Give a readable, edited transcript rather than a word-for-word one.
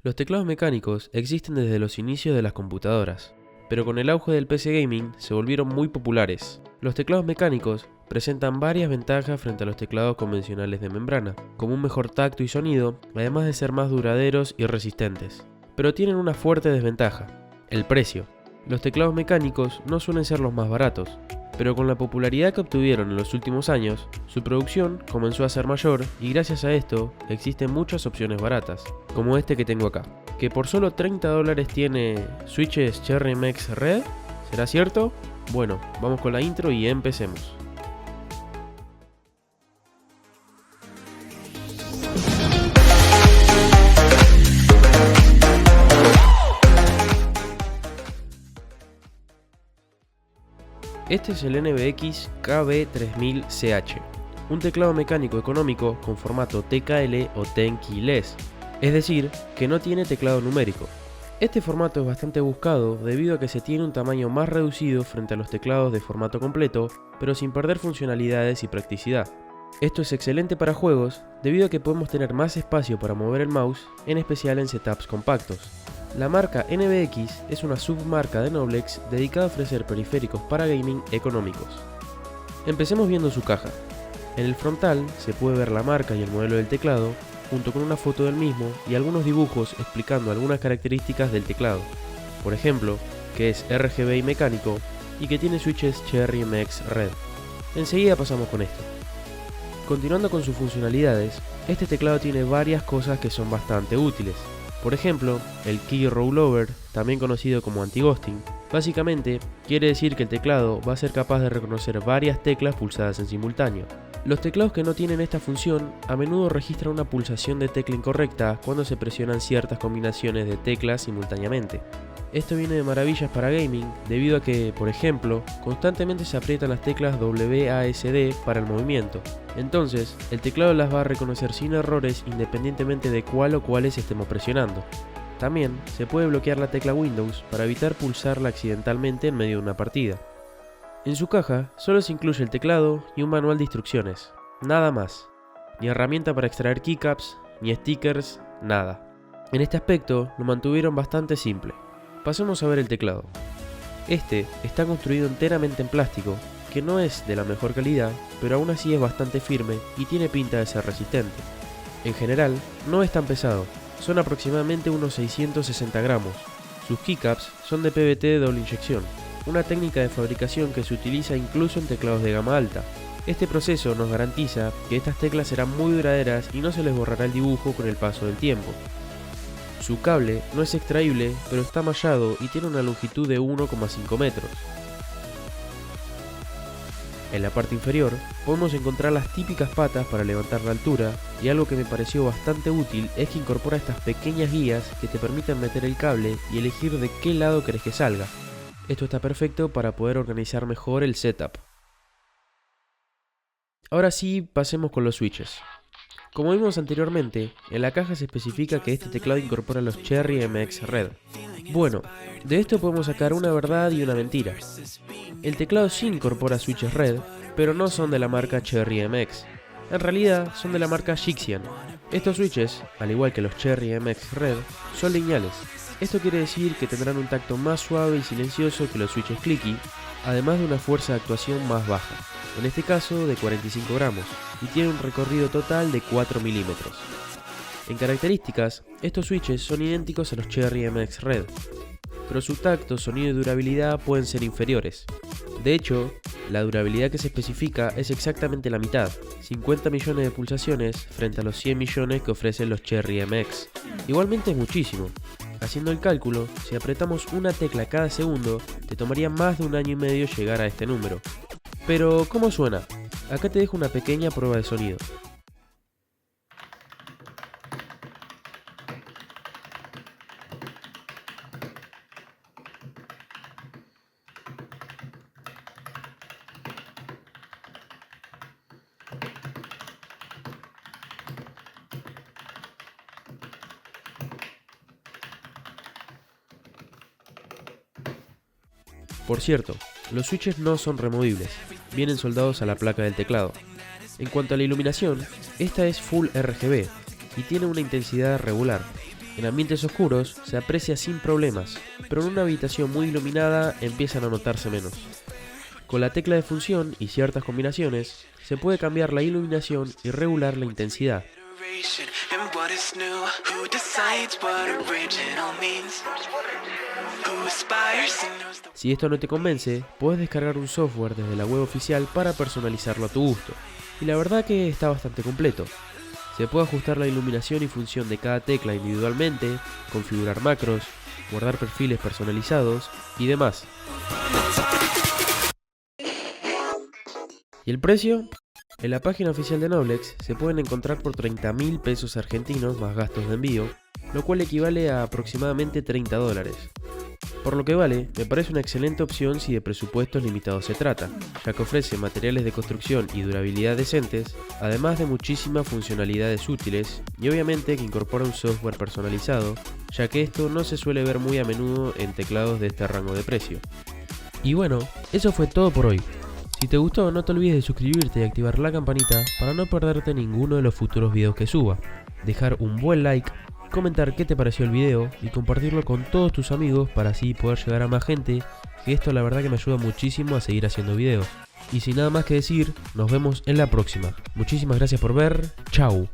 Los teclados mecánicos existen desde los inicios de las computadoras, pero con el auge del PC Gaming se volvieron muy populares. Los teclados mecánicos presentan varias ventajas frente a los teclados convencionales de membrana, como un mejor tacto y sonido, además de ser más duraderos y resistentes. Pero tienen una fuerte desventaja: el precio. Los teclados mecánicos no suelen ser los más baratos, pero con la popularidad que obtuvieron en los últimos años, su producción comenzó a ser mayor y gracias a esto existen muchas opciones baratas, como este que tengo acá, que por solo $30 tiene switches Cherry MX Red. ¿Será cierto? Bueno, vamos con la intro y empecemos. Este es el NBX KB3000CH, un teclado mecánico económico con formato TKL o Ten Keyless, es decir, que no tiene teclado numérico. Este formato es bastante buscado debido a que se tiene un tamaño más reducido frente a los teclados de formato completo, pero sin perder funcionalidades y practicidad. Esto es excelente para juegos debido a que podemos tener más espacio para mover el mouse, en especial en setups compactos. La marca NBX es una submarca de Noblex dedicada a ofrecer periféricos para gaming económicos. Empecemos viendo su caja. En el frontal se puede ver la marca y el modelo del teclado, junto con una foto del mismo y algunos dibujos explicando algunas características del teclado. Por ejemplo, que es RGB y mecánico y que tiene switches Cherry MX Red. Enseguida pasamos con esto. Continuando con sus funcionalidades, este teclado tiene varias cosas que son bastante útiles. Por ejemplo, el Key Rollover, también conocido como anti-ghosting, básicamente quiere decir que el teclado va a ser capaz de reconocer varias teclas pulsadas en simultáneo. Los teclados que no tienen esta función a menudo registran una pulsación de tecla incorrecta cuando se presionan ciertas combinaciones de teclas simultáneamente. Esto viene de maravillas para gaming debido a que, por ejemplo, constantemente se aprietan las teclas WASD para el movimiento. Entonces, el teclado las va a reconocer sin errores independientemente de cuál o cuáles estemos presionando. También se puede bloquear la tecla Windows para evitar pulsarla accidentalmente en medio de una partida. En su caja solo se incluye el teclado y un manual de instrucciones, nada más. Ni herramienta para extraer keycaps, ni stickers, nada. En este aspecto lo mantuvieron bastante simple. Pasemos a ver el teclado. Este está construido enteramente en plástico, que no es de la mejor calidad, pero aún así es bastante firme y tiene pinta de ser resistente. En general, no es tan pesado, son aproximadamente unos 660 gramos. Sus keycaps son de PVT de doble inyección, una técnica de fabricación que se utiliza incluso en teclados de gama alta. Este proceso nos garantiza que estas teclas serán muy duraderas y no se les borrará el dibujo con el paso del tiempo. Su cable no es extraíble, pero está mallado y tiene una longitud de 1,5 metros. En la parte inferior podemos encontrar las típicas patas para levantar la altura, y algo que me pareció bastante útil es que incorpora estas pequeñas guías que te permiten meter el cable y elegir de qué lado querés que salga. Esto está perfecto para poder organizar mejor el setup. Ahora sí, pasemos con los switches. Como vimos anteriormente, en la caja se especifica que este teclado incorpora los Cherry MX Red. Bueno, de esto podemos sacar una verdad y una mentira. El teclado sí incorpora switches Red, pero no son de la marca Cherry MX. En realidad son de la marca Shixian. Estos switches, al igual que los Cherry MX Red, son lineales. Esto quiere decir que tendrán un tacto más suave y silencioso que los switches clicky, además de una fuerza de actuación más baja, en este caso de 45 gramos, y tiene un recorrido total de 4 milímetros. En características, estos switches son idénticos a los Cherry MX Red, pero su tacto, sonido y durabilidad pueden ser inferiores. De hecho, la durabilidad que se especifica es exactamente la mitad, 50 millones de pulsaciones frente a los 100 millones que ofrecen los Cherry MX. Igualmente es muchísimo. Haciendo el cálculo, si apretamos una tecla cada segundo, te tomaría más de 1 año y medio llegar a este número. Pero, ¿cómo suena? Acá te dejo una pequeña prueba de sonido. Por cierto, los switches no son removibles, vienen soldados a la placa del teclado. En cuanto a la iluminación, esta es Full RGB y tiene una intensidad regular. En ambientes oscuros se aprecia sin problemas, pero en una habitación muy iluminada empiezan a notarse menos. Con la tecla de función y ciertas combinaciones, se puede cambiar la iluminación y regular la intensidad. Si esto no te convence, puedes descargar un software desde la web oficial para personalizarlo a tu gusto. Y la verdad que está bastante completo. Se puede ajustar la iluminación y función de cada tecla individualmente, configurar macros, guardar perfiles personalizados y demás. ¿Y el precio? En la página oficial de Noblex se pueden encontrar por 30.000 pesos argentinos más gastos de envío, lo cual equivale a aproximadamente $30. Por lo que vale, me parece una excelente opción si de presupuestos limitados se trata, ya que ofrece materiales de construcción y durabilidad decentes, además de muchísimas funcionalidades útiles y obviamente que incorpora un software personalizado, ya que esto no se suele ver muy a menudo en teclados de este rango de precio. Y bueno, eso fue todo por hoy. Si te gustó, no te olvides de suscribirte y activar la campanita para no perderte ninguno de los futuros videos que suba, dejar un buen like, comentar qué te pareció el video y compartirlo con todos tus amigos para así poder llegar a más gente, que esto la verdad que me ayuda muchísimo a seguir haciendo videos. Y sin nada más que decir, nos vemos en la próxima. Muchísimas gracias por ver, chau.